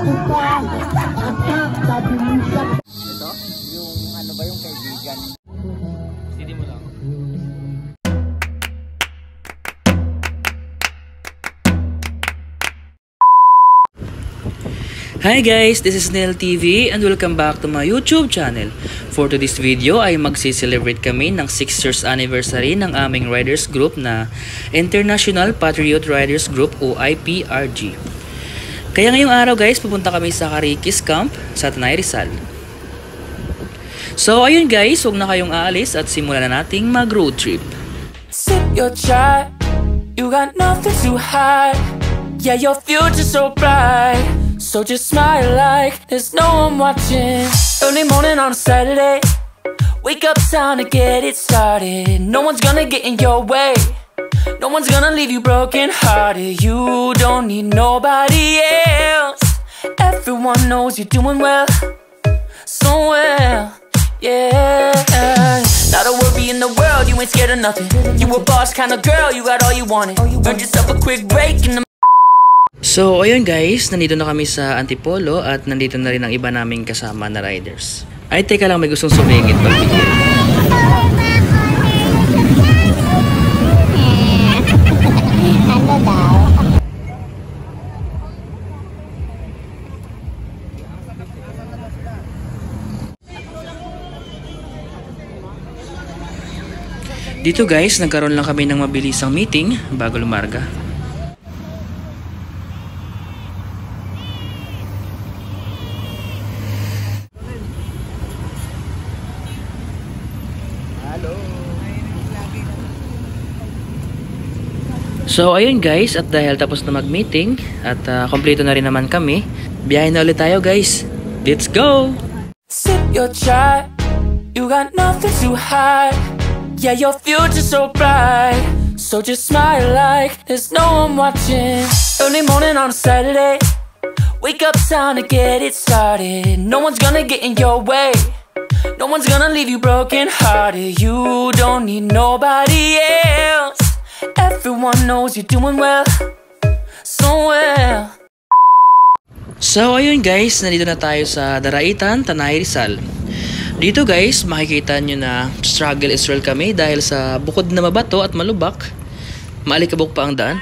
Ito? Yung ano ba yung kaibigan? CD mo lang. Hi guys, this is Nel TV and welcome back to my YouTube channel. For today's video ay magsi-celebrate kami ng 6 years anniversary ng aming riders group na International Patriot Riders Group o IPRG. Kaya ngayong araw guys, pupunta kami sa Carriquis Camp sa Tanay Rizal. So ayun guys, huwag na kayong aalis at simulan na nating mag-road trip. Sip your chai, you got nothing to hide. Yeah, your future's so bright. So just smile like there's no one watching. Early morning on a Saturday, wake up, time to get it started. No one's gonna get in your way, no one's gonna leave you broken hearted. You don't need nobody else. Everyone knows you're doing well, so well, yeah. Not a worry in the world, you ain't scared of nothing. You a boss kind of girl, you got all you wanted. Earned yourself a quick break in the. So ayun guys, nandito na kami sa Antipolo at nandito na rin ang iba naming kasama na riders. Ay teka lang, may gustong sumingit pagbigay. Ano daw? Dito guys, nagkaroon lang kami ng mabilisang meeting bago lumarga. So ayun guys, at dahil tapos na mag-meeting at kompleto na rin naman kami, biyahe na ulit tayo guys. Let's go! Sip your chai, you got nothing to hide. Yeah, your future's so bright. So just smile like there's no one watching. Early morning on a Saturday, wake up, time to get it started. No one's gonna get in your way, no one's gonna leave you broken hearted. You don't need nobody else. Everyone knows you're doing well, so well. So ayun guys, nandito na tayo sa Daraitan, Tanay Rizal. Dito guys, makikita nyo na struggle is real kami dahil sa bukod na mabato at malubak, maalikabok pa ang daan.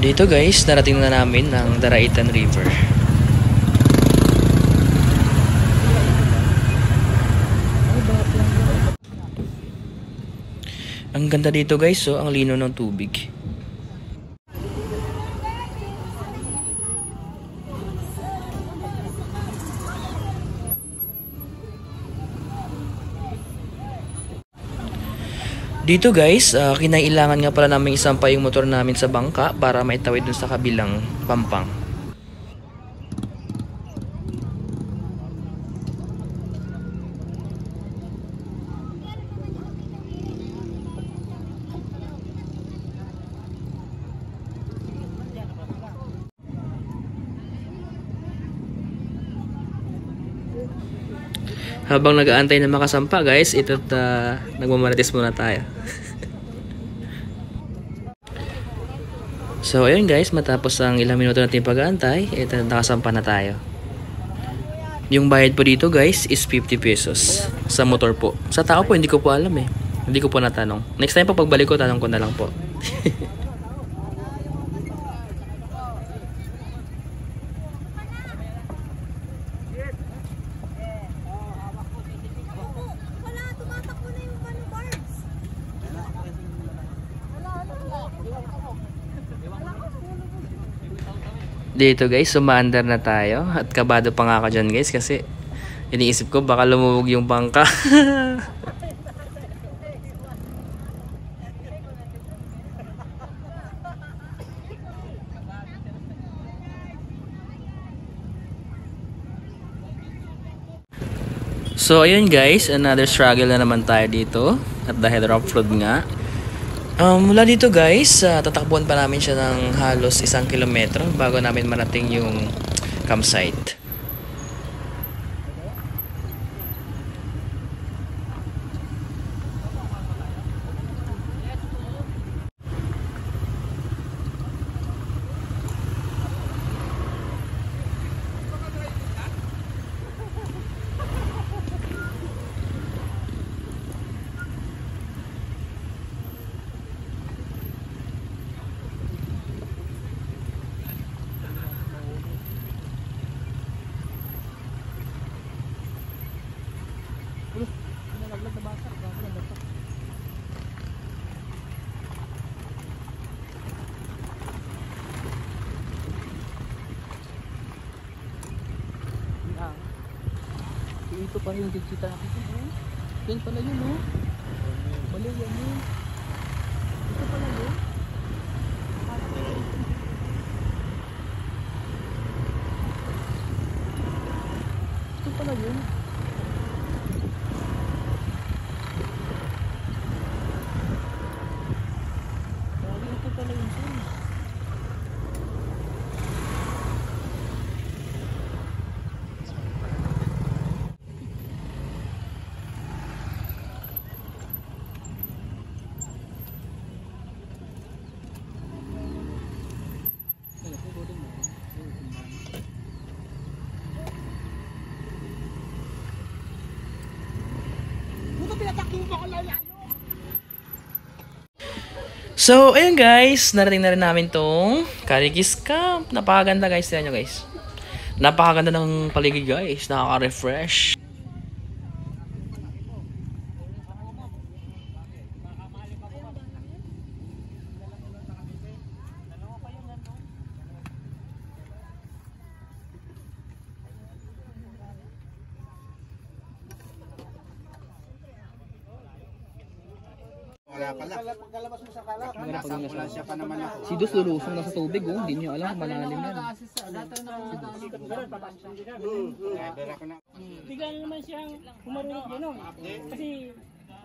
Dito guys, narating na namin ng Daraitan River. Ang ganda dito guys, so ang lino ng tubig. Dito guys, kinailangan nga pala namin isampa yung motor namin sa bangka para maitawid dun sa kabilang pampang. Habang nag-aantay na makasampa guys, ito't nagmamarites muna tayo. So ayun guys, matapos ang ilang minuto natin pag-aantay, ito nakasampa na tayo. Yung bayad po dito guys is 50 pesos sa motor po. Sa tao po hindi ko po alam eh. Hindi ko po natanong. Next time po pagbalik ko, tanong ko na lang po. Dito guys, sumaandar na tayo. At kabado pa nga ako dyan guys kasi iniisip ko baka lumubog yung bangka. So ayun guys, another struggle na naman tayo dito. At dahil rough road nga. Mula dito guys, tatakbuhan pa namin siya ng halos 1 kilometro bago namin marating yung campsite. Ito pa yung kita natin. Yan pala yun, oh. Mali yan yun. Ito pala yun. Ito pala yun. Ito pala yun. So, ayun guys, narating na rin namin tong Carigis Camp. Napakaganda guys, tignan nyo guys. Napakaganda ng paligid guys, nakaka-refresh. Wala pala. Pagkalabas mo sa kalap, nasa ambulansya pa naman ako. Si Dos lulusong na sa tubig, oh. Hindi nyo alam, malalim yan. Bigla naman siyang humarunod gano'n. Kasi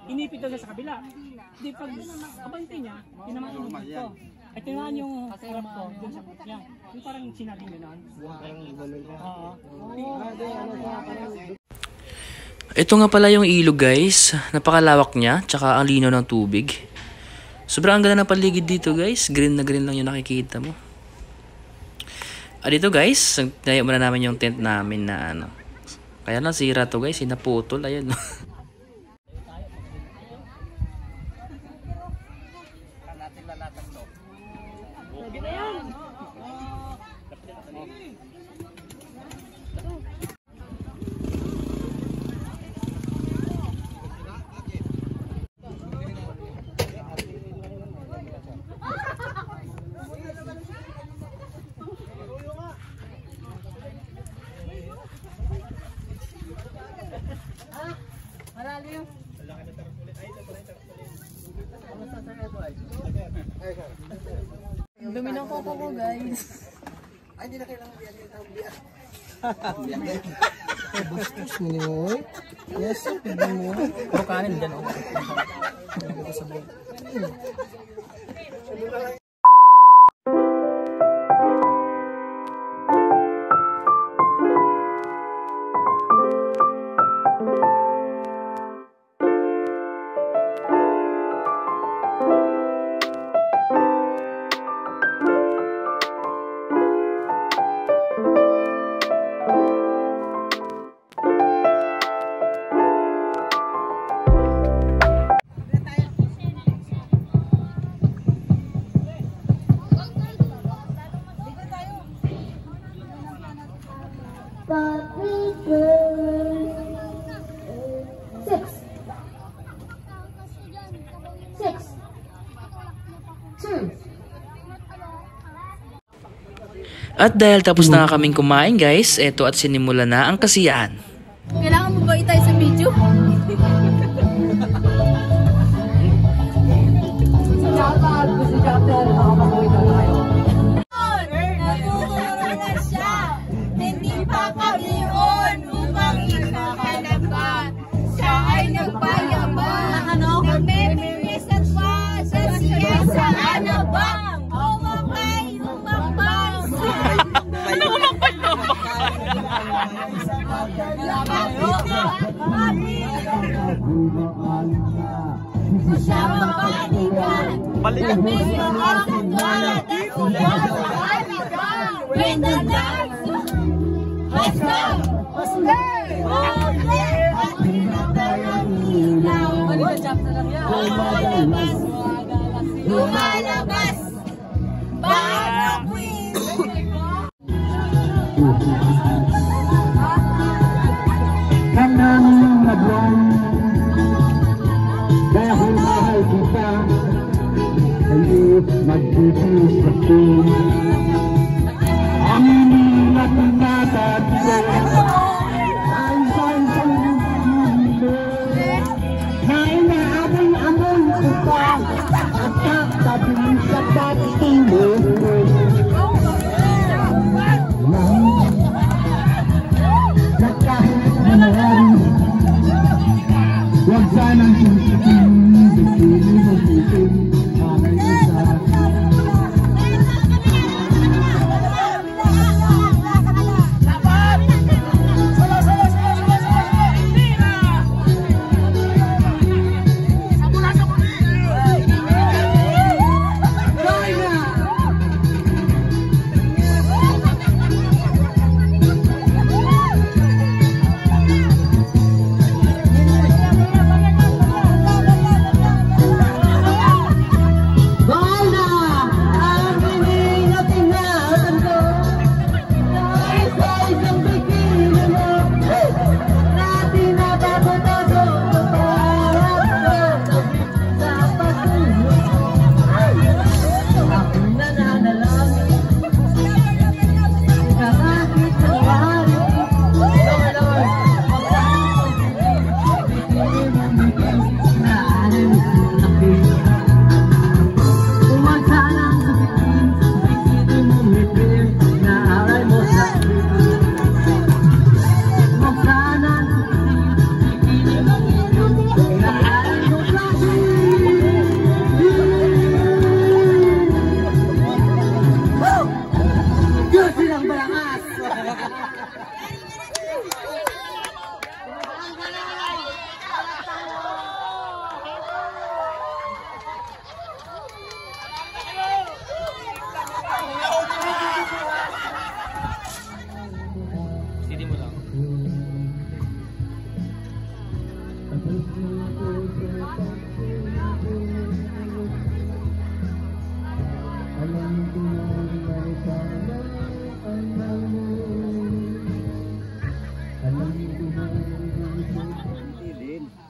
inipit daw siya sa kabila. Hindi pag abante niya, tinamaan yung ko. Ay tinamaan yung harap ko. Yan. Yung parang sinabing gano'n. Oo. Ito nga pala yung ilog guys. Napakalawak niya, tsaka ang linaw ng tubig. Sobrang ganda ng paligid dito guys. Green na green lang yung nakikita mo. Dito guys, tayo muna namin yung tent namin na ano. Kaya lang sira to guys, sinaputol. Ayun. Dumi ng koko ko, guys. Ay, hindi na kailangan biyan yung biyan. Bustos mo niyo. Yes, pwede mo. Pero kanin dyan, oh. At dahil tapos na kaming kumain guys, eto at sinimula na ang kasiyahan. Kailangan mo ba itay sa video? Hindi pa kami on upang ikahanap ka. Siya ay nagpayabang, nagmemiris at pa sa siya sa anabang. Umakay, umakbang sa Ano umakbang? siya mabalikan. Balikan. With the dance. Let's go! Lumalabas! Baka queen! Kanang madlang dahil mahal kita, hindi magtitiis ako. Ang natin natin ay sansang mundo na inaamoy-amoy kita at kakabili sa pagtulog na kahit manahari huwag sanang susitin, bikini mo bitin, amay ko sa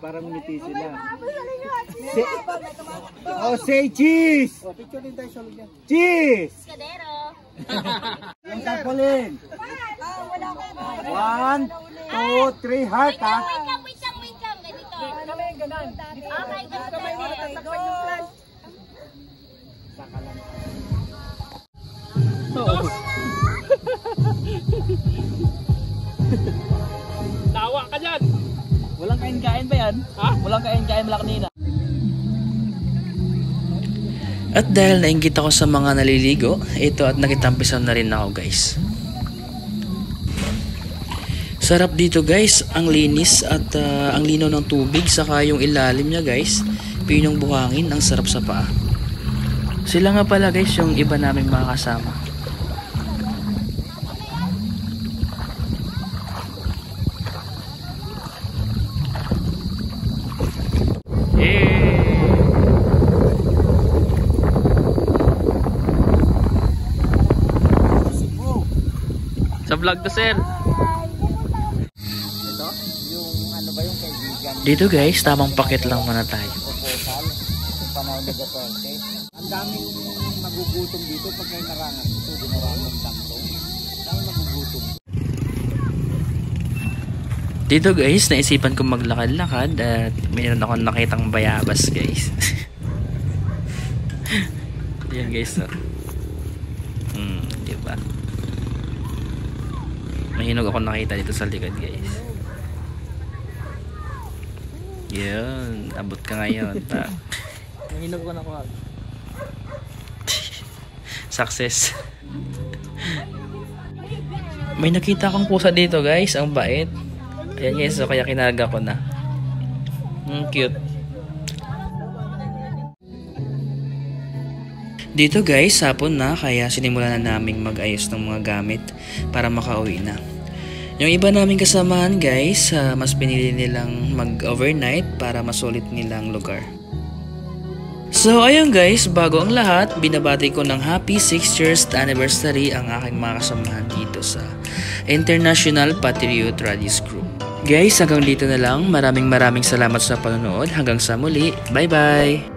Parang ngiti sila. Say cheese! Picture din tayo sa lugyan. Cheese! Yung tarpaulin. 1, 2, 3, heart ha. Wait lang, ganito. Okay, ganito. Tawa ka dyan! Walang kain-kain ba yan? Ha? Walang kain-kain mula kanina. At dahil nainggit ako sa mga naliligo, ito at nakitampisan na rin ako guys. Sarap dito guys, ang linis at ang linaw ng tubig, saka yung ilalim niya guys, pinong buhangin, ang sarap sa paa. Sila nga pala guys yung iba naming mga kasama. Sa vlog to sir. Ito, yung ano ba yung kaibigan? Dito guys, tamang pakit lang muna tayo. Proposal, sa panahon ni Duterte. Ang daming magugutom dito pag may narangan ito, ginawa ng tanto. Dito guys, naisipan ko maglakad-lakad at mayroon akong nakitang bayabas guys. Yan guys, oh. Diba? May hinog ako nakita dito sa likod guys. Yun, abot ka ngayon. May hinog ko na ko. Success. May nakita akong pusa dito guys, ang bait. Ayan guys, so kaya kinarga ko na. Cute. Dito guys, hapon na kaya sinimulan na naming mag-ayos ng mga gamit para makauwi na. Yung iba naming kasamahan guys, mas pinili nilang mag-overnight para masulit nilang lugar. So ayun guys, bago ang lahat, binabati ko ng happy 6th years anniversary ang aking mga kasamahan dito sa International Patriot Rallies Group. Guys, hanggang dito na lang. Maraming salamat sa panonood. Hanggang sa muli. Bye bye!